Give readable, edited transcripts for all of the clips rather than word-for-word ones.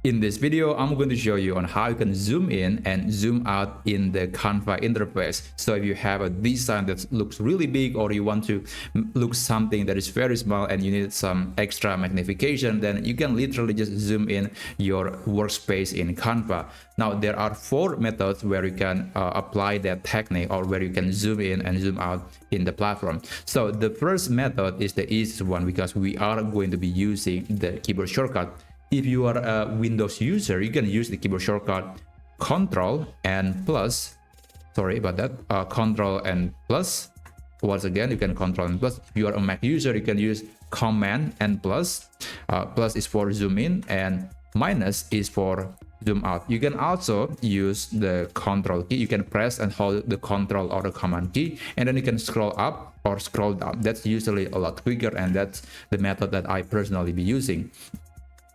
In this video, I'm going to show you on how you can zoom in and zoom out in the Canva interface. So if you have a design that looks really big, or you want to look something that is very small and you need some extra magnification, then you can literally just zoom in your workspace in Canva. Now, there are 4 methods where you can apply that technique, or where you can zoom in and zoom out in the platform. So the first method is the easiest one, because we are going to be using the keyboard shortcut. If you are a Windows user, you can use the keyboard shortcut Control and plus. Sorry about that. Control and plus. Once again, you can Control and plus. If you are a Mac user, you can use Command and plus. Plus is for zoom in, and minus is for zoom out. You can also use the Control key. You can press and hold the Control or the Command key, and then you can scroll up or scroll down. That's usually a lot quicker, and that's the method that I personally be using.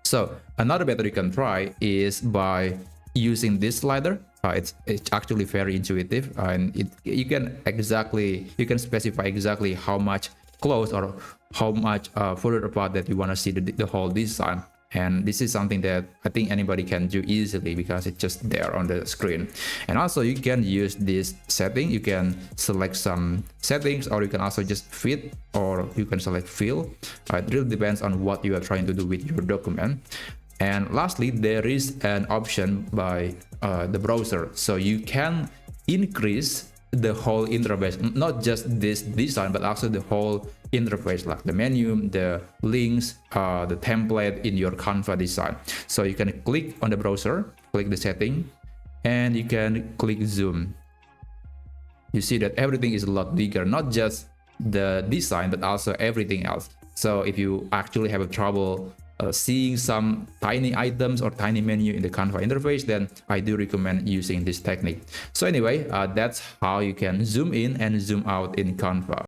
So another method you can try is by using this slider. It's actually very intuitive, and you can specify exactly how much close or how much further apart that you want to see the whole design. And this is something that I think anybody can do easily, because it's just there on the screen. And also you can use this setting. You can select some settings, or you can also just fit, or you can select fill. It really depends on what you are trying to do with your document. And lastly, there is an option by the browser. So you can increase the whole interface, not just this design, but also the whole interface, like the menu, the links, the template in your Canva design. So you can click on the browser, click the setting, and you can click zoom. You see that everything is a lot bigger, not just the design, but also everything else. So if you actually have a trouble seeing some tiny items or tiny menu in the Canva interface, then I do recommend using this technique. So anyway, that's how you can zoom in and zoom out in Canva.